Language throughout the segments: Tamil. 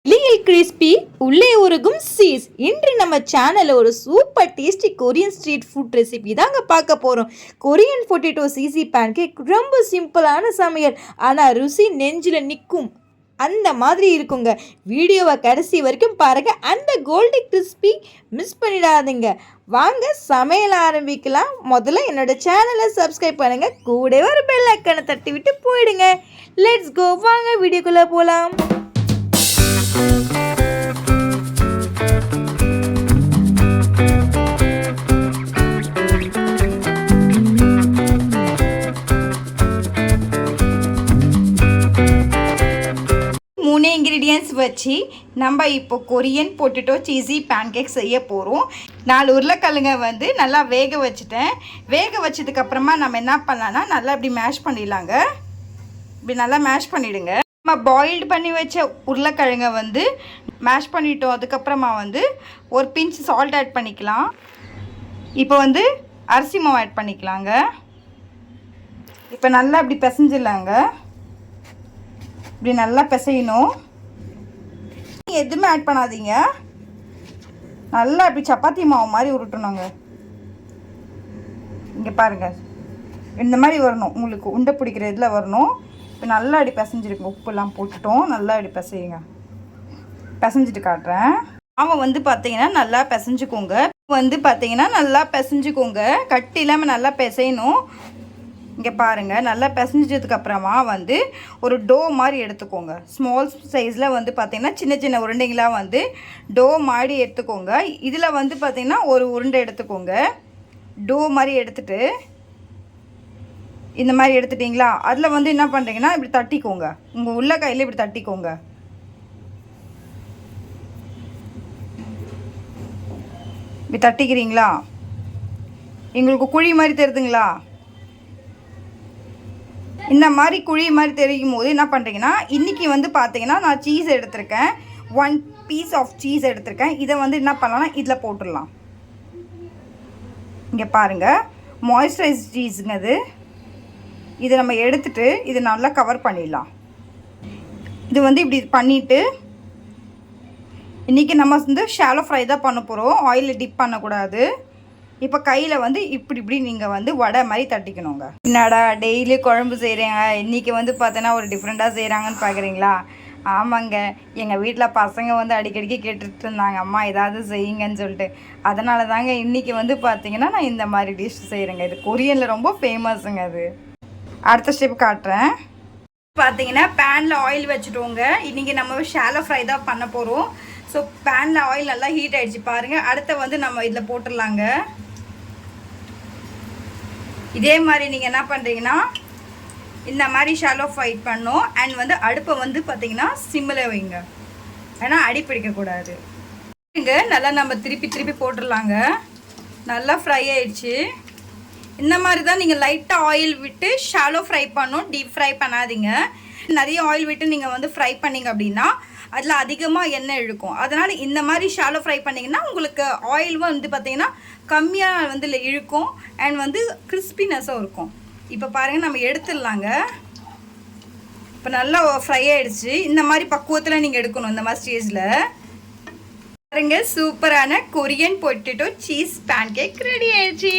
வெளியில் கிறிஸ்பி உள்ளே உருகும் சீஸ். இன்று நம்ம சேனலில் ஒரு super tasty Korean street food recipe தாங்க பார்க்க போகிறோம். கொரியன் பொட்டேட்டோ சீசி பேன்கேக் ரொம்ப சிம்பிளான சமையல், ஆனால் ருசி நெஞ்சில் நிற்கும் அந்த மாதிரி இருக்குங்க. வீடியோவை கடைசி வரைக்கும் பாருங்கள். அந்த கோல்டு கிறிஸ்பி மிஸ் பண்ணிடாதீங்க. வாங்க சமையல் ஆரம்பிக்கலாம். முதல்ல என்னோட சேனலை சப்ஸ்கிரைப் பண்ணுங்கள், கூட ஒரு பெல் ஐக்கனை தட்டி விட்டு போயிடுங்க. லெட்ஸ் கோ, வாங்க வீடியோக்குள்ளே போகலாம். மூணு இன்க்ரீடியன்ட்ஸ் வச்சு நம்ம இப்போ கொரியன் பொட்டேட்டோ சீஸி பேன்கேக் செய்ய போகிறோம். 4 உருளைக்கிழங்க நல்லா வேக வச்சுட்டேன். வேக வச்சதுக்கப்புறமா நம்ம என்ன பண்ணலான்னா நல்லா இப்படி மேஷ் பண்ணிடலாங்க. இப்படி நல்லா மேஷ் பண்ணிவிடுங்க. நம்ம பாயில்டு பண்ணி வச்ச உருளைக்கிழங்க மேஷ் பண்ணிட்டோம். அதுக்கப்புறமா ஒரு பிஞ்ச் சால்ட் ஆட் பண்ணிக்கலாம். இப்போ அரிசி மாவு ஆட் பண்ணிக்கலாங்க. இப்போ நல்லா இப்படி பிசைஞ்சிடலாங்க. இப்படி நல்லா பிசையணும். எதுவுமே ஆட் பண்ணாதீங்க. நல்லா இப்படி சப்பாத்தி மாவு மாதிரி உருட்டணுங்க. இங்கே பாருங்கள், இந்த மாதிரி வரணும். உங்களுக்கு உண்டை பிடிக்கிற இதில் வரணும். இப்போ நல்லா இப்படி பிசைஞ்சிருக்குங்க. உப்புலாம் போட்டுட்டோம். நல்லா இப்படி பிசையுங்க. பிசைஞ்சிட்டு காட்டுறேன். அவன் பார்த்தீங்கன்னா நல்லா பிசைஞ்சுக்கோங்க. பார்த்தீங்கன்னா நல்லா பிசைஞ்சுக்கோங்க. கட்டி இல்லாமல் நல்லா பிசையணும். இங்கே பாருங்கள், நல்லா பிசைஞ்சதுக்கப்புறமா ஒரு டோ மாதிரி எடுத்துக்கோங்க. ஸ்மால் சைஸில் பார்த்தீங்கன்னா சின்ன சின்ன உருண்டைங்களாக டோ மாதிரி எடுத்துக்கோங்க. இதில் பார்த்தீங்கன்னா ஒரு உருண்டை எடுத்துக்கோங்க. டோ மாதிரி எடுத்துகிட்டு இந்த மாதிரி எடுத்துட்டிங்களா, அதில் என்ன பண்ணுறீங்கன்னா இப்படி தட்டிக்கோங்க. உங்கள் உள்ள கையில் இப்படி தட்டிக்கோங்க. இப்படி தட்டிக்கிறீங்களா? எங்களுக்கு குழி மாதிரி தெரியுதுங்களா? இந்த மாதிரி குழி மாதிரி தெரியும் போது என்ன பண்ணுறீங்கன்னா, இன்றைக்கி பார்த்தீங்கன்னா நான் சீஸ் எடுத்திருக்கேன். 1 பீஸ் ஆஃப் சீஸ் எடுத்திருக்கேன். இதை என்ன பண்ணலாம்னா இதில் போட்டுடலாம். இங்கே பாருங்கள், மாய்ஸ்சரைஸ் சீஸுங்க அது. இதை நம்ம எடுத்துகிட்டு இதை நல்லா கவர் பண்ணிடலாம். இது இப்படி பண்ணிவிட்டு இன்றைக்கி நம்ம ஷாலோ ஃப்ரை தான் பண்ண போகிறோம். ஆயிலில் டிப் பண்ணக்கூடாது. இப்போ கையில் இப்படி இப்படி நீங்கள் வடை மாதிரி தட்டிக்கணுங்க. என்னடா டெய்லி குழம்பு செய்கிறேங்க, இன்றைக்கி பார்த்தோன்னா ஒரு டிஃப்ரெண்ட்டாக செய்கிறாங்கன்னு பார்க்குறீங்களா? ஆமாங்க, எங்கள் வீட்டில் பசங்க அடிக்கடிக்கு கேட்டுட்டு இருந்தாங்க, அம்மா ஏதாவது செய்யுங்கன்னு சொல்லிட்டு. அதனால தாங்க இன்றைக்கி பார்த்தீங்கன்னா நான் இந்த மாதிரி டிஷ் செய்கிறேங்க. இது கொரியனில் ரொம்ப ஃபேமஸுங்க. அது அடுத்த ஸ்டெப் காட்டுறேன். பார்த்தீங்கன்னா பேனில் ஆயில் வச்சுட்டோங்க. இன்றைக்கி நம்ம ஷாலோ ஃப்ரை தான் பண்ண போகிறோம். ஸோ பேனில் ஆயில் நல்லா ஹீட் ஆகிடுச்சு பாருங்கள். அடுத்த நம்ம இதில் போட்டுடலாங்க. இதே மாதிரி நீங்கள் என்ன பண்ணுறீங்கன்னா இந்த மாதிரி ஷாலோ ஃப்ரை பண்ணணும். அண்ட் அடுப்பை பார்த்தீங்கன்னா சிம்மில் வைங்க, ஏன்னா அடி பிடிக்கக்கூடாது. இங்கே நல்லா நம்ம திருப்பி போட்டுடலாங்க. நல்லா ஃப்ரை ஆயிடுச்சு. இந்த மாதிரி தான் நீங்கள் லைட்டாக ஆயில் விட்டு ஷாலோ ஃப்ரை பண்ணணும். டீப் ஃப்ரை பண்ணாதீங்க. நிறைய ஆயில் விட்டு நீங்கள் ஃப்ரை பண்ணிங்க அப்படின்னா அதில் அதிகமாக எண்ணெய் இழுக்கும். அதனால் இந்த மாதிரி ஷாலோ ஃப்ரை பண்ணிங்கன்னா உங்களுக்கு ஆயில் பார்த்தீங்கன்னா கம்மியாக இழுக்கும். அண்ட் கிறிஸ்பினஸும் இருக்கும். இப்போ பாருங்கள், நம்ம எடுத்துடலாங்க. இப்போ நல்லா ஃப்ரை ஆகிடுச்சு. இந்த மாதிரி பக்குவத்தில் நீங்கள் எடுக்கணும். இந்த மாதிரி ஸ்டேஜில் பாருங்க, சூப்பரான Korean potato cheese pancake ready ஆயிடுச்சு.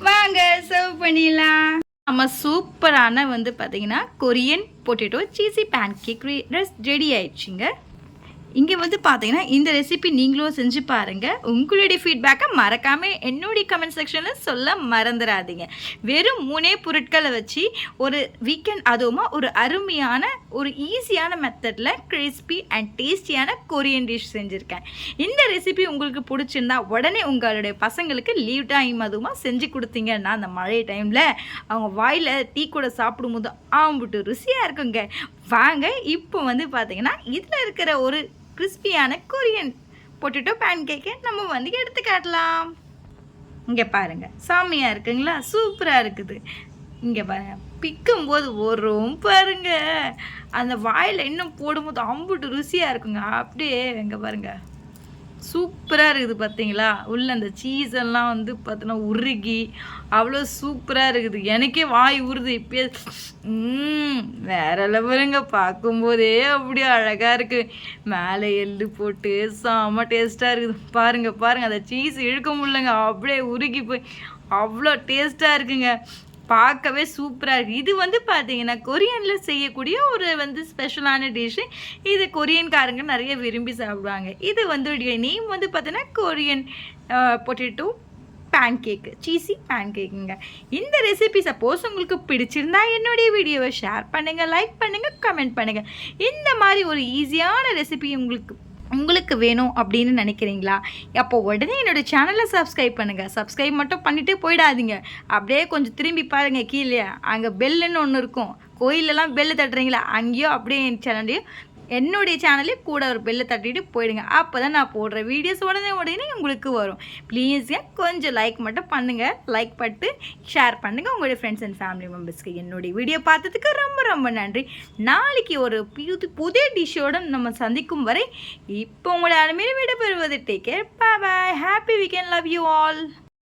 வாங்க சர்வ் பண்ணிடலாம். நம்ம சூப்பரான பார்த்தீங்கன்னா Korean potato cheesy pancake ready ஆயிடுச்சுங்க. இங்கே பார்த்தீங்கன்னா இந்த ரெசிபி நீங்களும் செஞ்சு பாருங்கள். உங்களுடைய ஃபீட்பேக்கை மறக்காமல் என்னுடைய கமெண்ட் செக்ஷனில் சொல்ல மறந்துடாதீங்க. வெறும் 3 பொருட்களை வச்சு ஒரு வீக்கெண்ட், அதுவுமா ஒரு அருமையான ஒரு ஈஸியான மெத்தடில் கிறிஸ்பி அண்ட் டேஸ்டியான கொரியன் டிஷ் செஞ்சுருக்கேன். இந்த ரெசிபி உங்களுக்கு பிடிச்சிருந்தா உடனே உங்களுடைய பசங்களுக்கு லீவ் டைம் அதுவுமா செஞ்சு கொடுத்தீங்கன்னா அந்த மழை டைமில் அவங்க வாயில் டீ கூட சாப்பிடும்போது ஆம்பிட்டு ருசியாக இருக்குங்க. வாங்க இப்போ பார்த்தீங்கன்னா இதில் இருக்கிற ஒரு கிறிஸ்பியான கொரியன் பொட்டேட்டோ பேன்கேக்கை நம்ம எடுத்து காட்டலாம். இங்கே பாருங்கள், சாமியாக இருக்குங்களா? சூப்பராக இருக்குது. இங்கே பாருங்கள், பிக்கும்போது வரும் பாருங்கள். அந்த வாயில் இன்னும் போடும்போது அம்புட்டு ருசியாக இருக்குங்க. அப்படியே இங்கே பாருங்கள், சூப்பராக இருக்குது பார்த்தீங்களா? உள்ள அந்த சீஸ் எல்லாம் வந்து பார்த்தோன்னா உருகி அவ்வளோ சூப்பராக இருக்குது. எனக்கே வாய் ஊறுது இப்பயே. வேற லெவலுங்க. பார்க்கும்போதே அப்படியே அழகாக இருக்குது. மேலே எள்ளு போட்டு செம்ம டேஸ்ட்டாக இருக்குது. பாருங்க பாருங்க, அந்த சீஸ் இழுக்க முடியலங்க, அப்படியே உருகி போய் அவ்வளோ டேஸ்ட்டாக இருக்குங்க. பார்க்கவே சூப்பராக இருக்குது. இது வந்து பார்த்தீங்கன்னா கொரியனில் செய்யக்கூடிய ஒரு வந்து ஸ்பெஷலான டிஷ்ஷு. இது கொரியன்காரங்க நிறைய விரும்பி சாப்பிடுவாங்க. இது வந்து நேம் வந்து பார்த்தீங்கன்னா கொரியன் பொட்டேட்டோ பேன்கேக்கு, சீஸி பேன்கேக்குங்க. இந்த ரெசிபி சப்போஸ் உங்களுக்கு பிடிச்சிருந்தா என்னுடைய வீடியோவை ஷேர் பண்ணுங்கள், லைக் பண்ணுங்கள், கமெண்ட் பண்ணுங்கள். இந்த மாதிரி ஒரு ஈஸியான ரெசிபி உங்களுக்கு வேணும் அப்படின்னு நினைக்கிறீங்களா? அப்போ உடனே என்னோடய சேனலை சப்ஸ்கிரைப் பண்ணுங்கள். சப்ஸ்கிரைப் மட்டும் பண்ணிவிட்டு போயிடாதீங்க. அப்படியே கொஞ்சம் திரும்பி பாருங்கள், கீழே அங்கே பெல்லுன்னு ஒன்று இருக்கும். கோயிலெல்லாம் பெல்லு தட்டுறீங்களா, அங்கேயோ அப்படியே என்னுடைய சேனலே கூட ஒரு பெல்லை தட்டிட்டு போயிடுங்க. அப்போ தான் நான் போடுற வீடியோஸ் உடனே உங்களுக்கு வரும். ப்ளீஸுங்க கொஞ்சம் லைக் மட்டும் பண்ணுங்கள். லைக் பண்ணிட்டு ஷேர் பண்ணுங்கள் உங்களுடைய ஃப்ரெண்ட்ஸ் அண்ட் ஃபேமிலி மெம்பர்ஸ்க்கு. என்னுடைய வீடியோ பார்த்ததுக்கு ரொம்ப ரொம்ப நன்றி. நாளைக்கு ஒரு புதிய டிஷ்ஷோடு நம்ம சந்திக்கும் வரை இப்போ உங்களை அனுமதி விடைபெறுவது. Take care, bye bye, happy weekend, love you all.